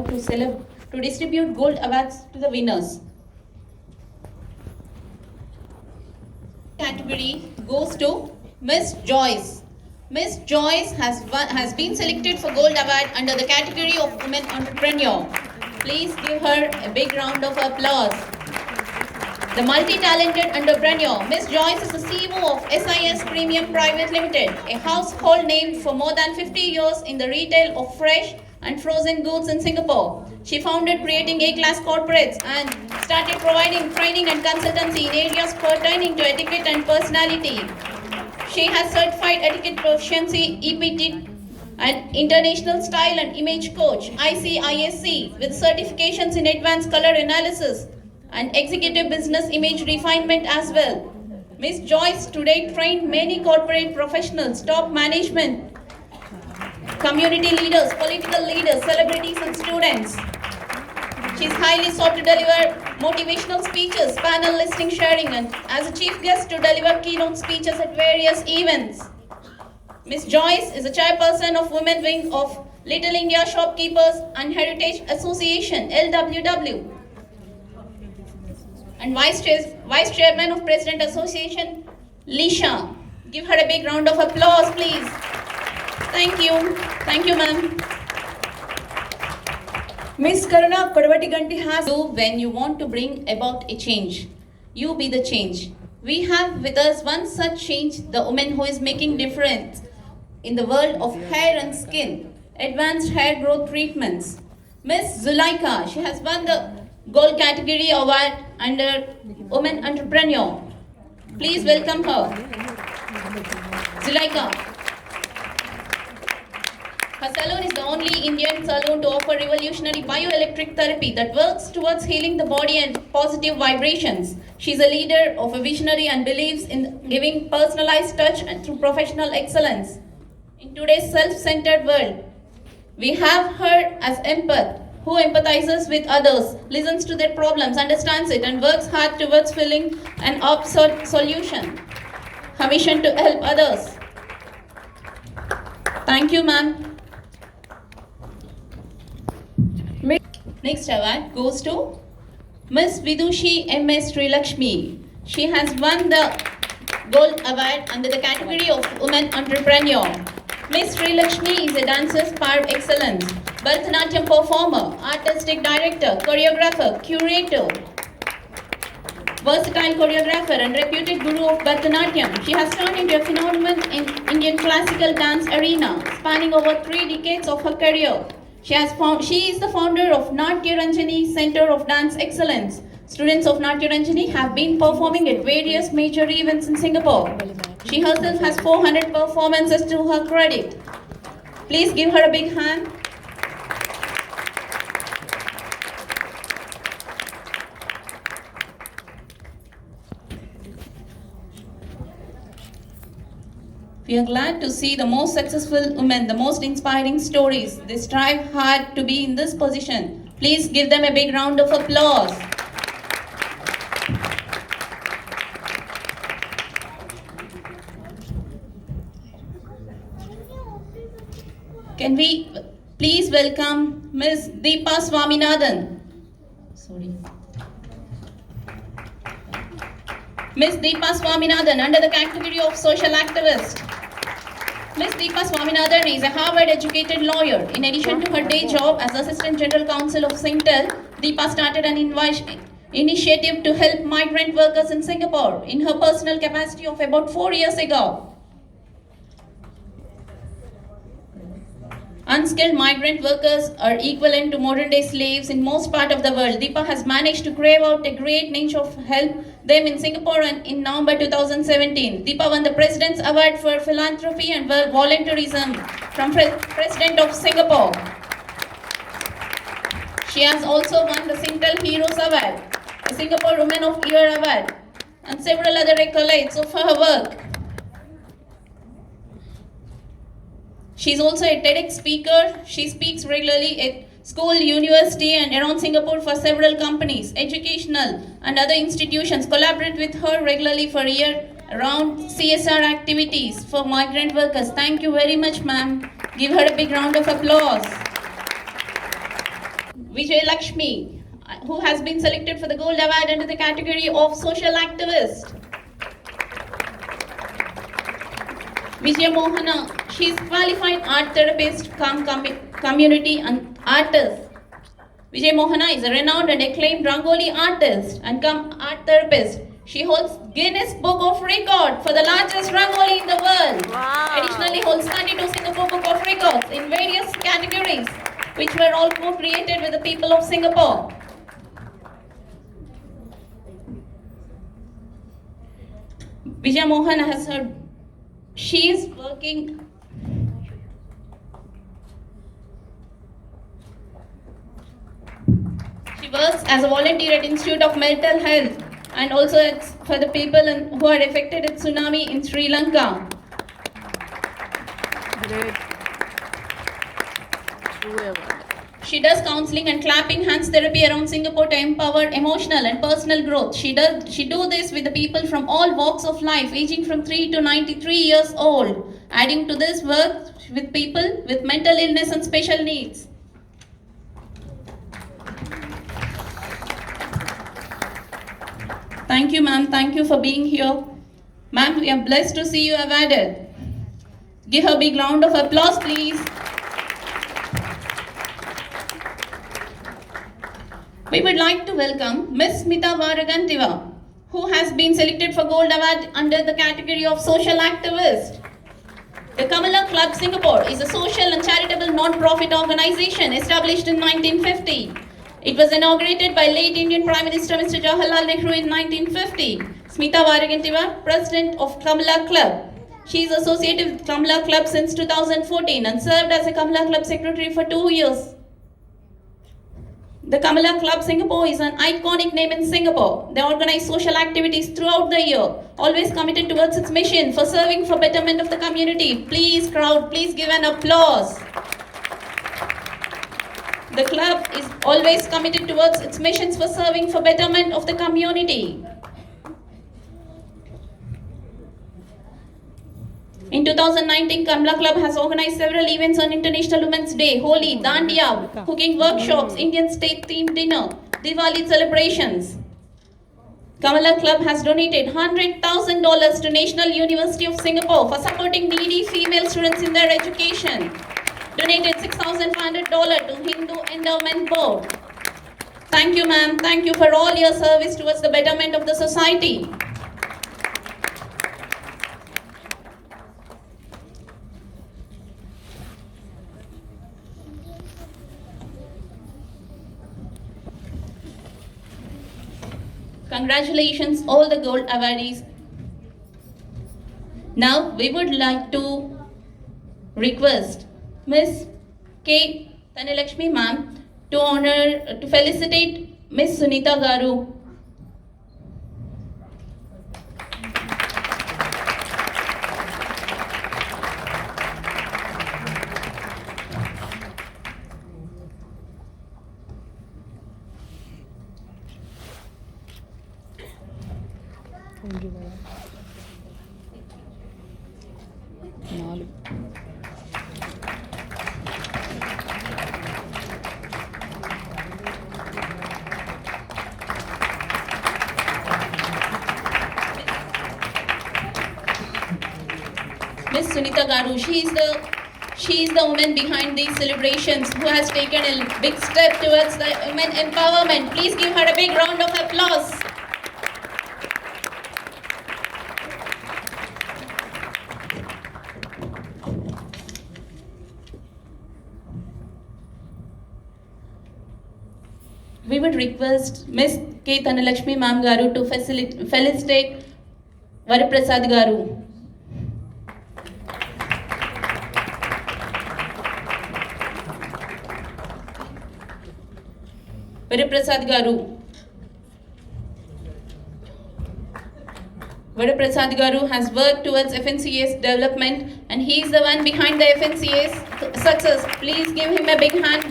proud to distribute gold awards to the winners. Category goes to Miss Joyce. Miss Joyce has been selected for Gold Award under the category of Women Entrepreneur. Please give her a big round of applause. The multi-talented entrepreneur, Miss Joyce is the CEO of SIS Premium Private Limited, a household name for more than 50 years in the retail of fresh and frozen goods in Singapore. She founded Creating A-Class Corporates and started providing training and consultancy in areas pertaining to etiquette and personality. She has certified etiquette proficiency, EPT, and International Style and Image Coach, ICISC, with certifications in advanced color analysis and executive business image refinement as well. Ms. Joyce today trained many corporate professionals, top management, community leaders, political leaders, celebrities and students. She is highly sought to deliver motivational speeches, panel listing sharing, and as a chief guest to deliver keynote speeches at various events. Ms. Joyce is a chairperson of Women Wing of Little India Shopkeepers and Heritage Association, LWW, and Vice Chairman of President Association, Lisha. Give her a big round of applause, please. Thank you. Thank you, ma'am. Miss Karuna Kodavatiganti has When you want to bring about a change, you be the change. We have with us one such change, the woman who is making difference in the world of hair and skin, advanced hair growth treatments. Miss Zulaika, she has won the Gold Category Award under Women Entrepreneur. Please welcome her. Zulaika. Her salon is the only Indian salon to offer revolutionary bioelectric therapy that works towards healing the body and positive vibrations. She is a leader of a visionary and believes in giving personalized touch and through professional excellence. In today's self-centered world, we have her as empath, who empathizes with others, listens to their problems, understands it, and works hard towards filling an absurd solution. Her mission to help others. Thank you, ma'am. Next award goes to Miss Vidushi M.S. Srilakshmi. She has won the Gold Award under the category of Women Entrepreneur. Miss Srilakshmi is a dancer par excellence, Bharatanatyam performer, artistic director, choreographer, curator, versatile choreographer and reputed guru of Bharatanatyam. She has turned into a phenomenon in Indian classical dance arena, spanning over 3 decades of her career. She is the founder of Natya Ranjani Center of Dance Excellence. Students of Natya Ranjani have been performing at various major events in Singapore. She herself has 400 performances to her credit. Please give her a big hand. We are glad to see the most successful women, the most inspiring stories. They strive hard to be in this position. Please give them a big round of applause. Can we please welcome Ms. Deepa Swaminathan? Ms. Deepa Swaminathan under the category of social activist. Ms. Deepa Swaminathan is a Harvard-educated lawyer. In addition to her day job as Assistant General Counsel of Singtel, Deepa started an initiative to help migrant workers in Singapore in her personal capacity of about 4 years ago. Unskilled migrant workers are equivalent to modern-day slaves in most parts of the world. Deepa has managed to crave out a great niche of help them in Singapore, and in November 2017, Deepa won the President's Award for Philanthropy and Volunteerism from President of Singapore. She has also won the Singtel Heroes Award, the Singapore Women of Year Award, and several other accolades of her work. She is also a TEDx speaker. She speaks regularly at school, university, and around Singapore for several companies, educational and other institutions. Collaborate with her regularly for year-round CSR activities for migrant workers. Thank you very much, ma'am. Give her a big round of applause. Vijay Lakshmi, who has been selected for the Gold Award under the category of Social Activist. Vijay Mohana, she is qualified art therapist, community and artist. Vijay Mohana is a renowned and acclaimed Rangoli artist and art therapist. She holds Guinness Book of Record for the largest Rangoli in the world. Wow. Additionally holds 22 Singapore Book of Records in various categories, which were all co-created with the people of Singapore. Vijay Mohana has her, she is working. She works as a volunteer at Institute of Mental Health and also for the people who are affected at tsunami in Sri Lanka. Great. True award. She does counseling and clapping hands therapy around Singapore to empower emotional and personal growth. She do this with the people from all walks of life, aging from 3 to 93 years old. Adding to this, work with people with mental illness and special needs. Thank you, ma'am. Thank you for being here. Ma'am, we are blessed to see you awarded. Give her a big round of applause, please. We would like to welcome Miss Smita Varagantiva, who has been selected for Gold Award under the category of Social Activist. The Kamala Club Singapore is a social and charitable non-profit organization established in 1950. It was inaugurated by late Indian Prime Minister Mr. Jawaharlal Nehru in 1950. Smita Varagantiva, President of Kamala Club. She is associated with Kamala Club since 2014 and served as a Kamala Club Secretary for 2 years. The Kamala Club Singapore is an iconic name in Singapore. They organize social activities throughout the year, always committed towards its mission for serving for betterment of the community. Please, crowd, please give an applause. The club is always committed towards its missions for serving for betterment of the community. In 2019, Kamala Club has organized several events on International Women's Day, Holi, Dandiya, cooking workshops, Indian state-themed dinner, Diwali celebrations. Kamala Club has donated $100,000 to National University of Singapore for supporting needy female students in their education. Donated $6,500 to Hindu Endowment Board. Thank you, ma'am. Thank you for all your service towards the betterment of the society. Congratulations, all the gold awardees. Now we would like to request Miss K. Thanalakshmi ma'am to felicitate Miss Sunita Garu. Thank you, madam. 4. Miss Sunita Garu, she is the woman behind these celebrations who has taken a big step towards the women empowerment. Please give her a big round of applause. We would request Miss K. Thanalakshmi Ma'am Garu to felicitate Varaprasad Garu. Varaprasad Garu. Varaprasad Garu has worked towards FNCA's development and he is the one behind the FNCA's success. Please give him a big hand.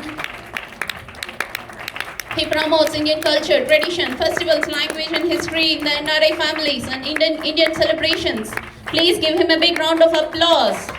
He promotes Indian culture, tradition, festivals, language and history in the NRI families and Indian celebrations. Please give him a big round of applause.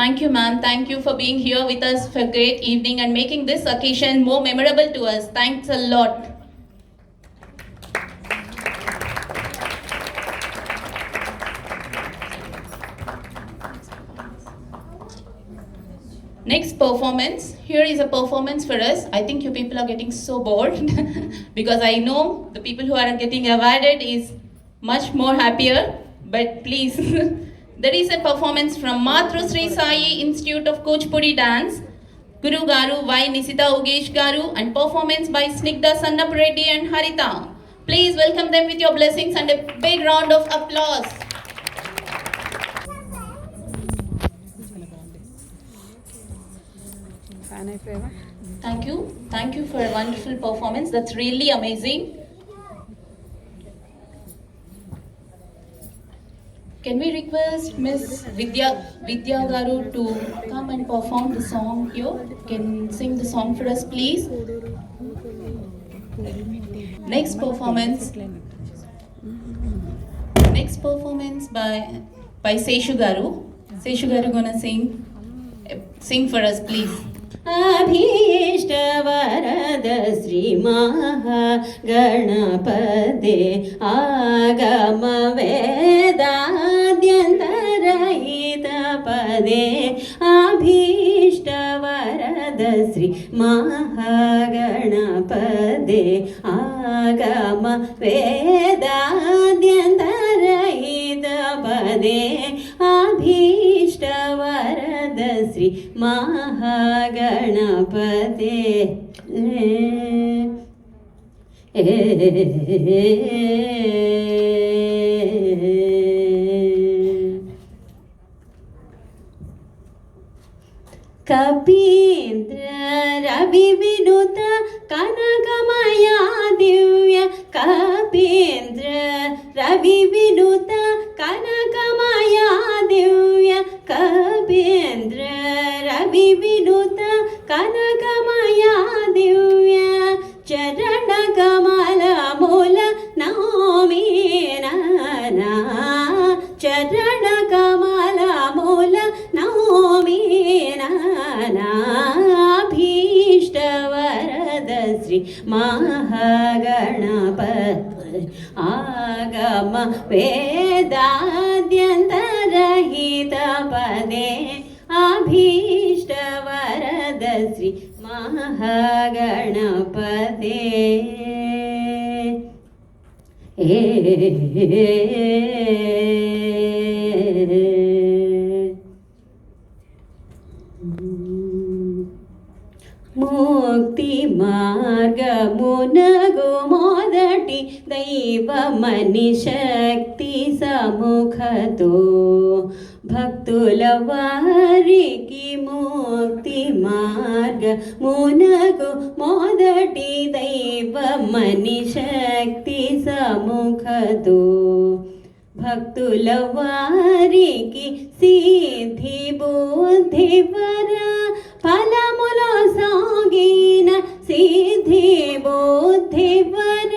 Thank you, ma'am. Thank you for being here with us for a great evening and making this occasion more memorable to us. Thanks a lot. Next performance. Here is a performance for us. I think you people are getting so bored because I know the people who are getting awarded is much more happier. But please, there is a performance from Matru Sri Sai Institute of Kuchipudi Dance, Guru Garu Y Nisita Ugesh Garu, and performance by Snigdha Sannapureddy and Harita. Please welcome them with your blessings and a big round of applause. Fan అయిపోయావా? Thank you for a wonderful performance. That's really amazing. Can we request Miss Vidya Garu to come and perform the song here? Can sing the song for us, please? Next performance by Seshu Garu. Seshu Garu gonna sing for us, please. अभीष्ट वरद श्री महागणपते आगम वेदाद्यन्तरहित पदे अभीष्ट वरद श्री महागणपते आगम वेदाद्यन्तरहित पदे अभीष्ट वरद श्री महागणपते कपीन्द्र रवि विनुत कनकमया दिव्य कपीन्द्र रवि विनुत कनकमया दिव्य कपीन्द्र रवि विनुत कनकमया दिव्य चरण कमल मूल नौमि नना चरण कमल मूल नौमि नाभीष्ट वरद श्री महागणपति आगम वेदाद्यन्तरहित पदे अभीष्ट वरद श्री महागणपते ముక్తి మార్గమునగు మొదటి దైవమని శక్తి సముఖతో భక్తుల వారికి ముక్తి మార్గమునగు మొదటి దైవమని శక్తి సముఖతో భక్తుల వారికి సిద్ధి బుద్ధి వర ఫలములో సాగిన సిద్ధి బుద్ధి వర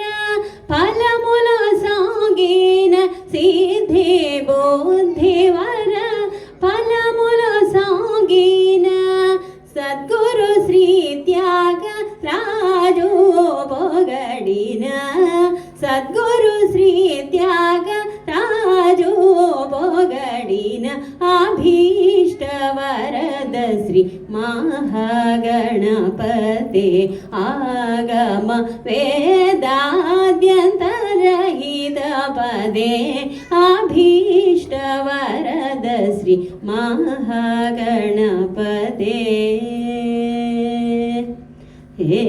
ఫలములో సాగిన సిద్ధి బుద్ధి వర ఫలములో సాగిన సద్గురు శ్రీ త్యాగ రాజు పొగడిన సద్గురు శ్రీ త్యాగ రాజు పొగడిన అభీష్ట వరద శ్రీ महागणपते आगम वेदाद्यन्तरहित पदे अभीष्ट वरद श्री महागणपते हे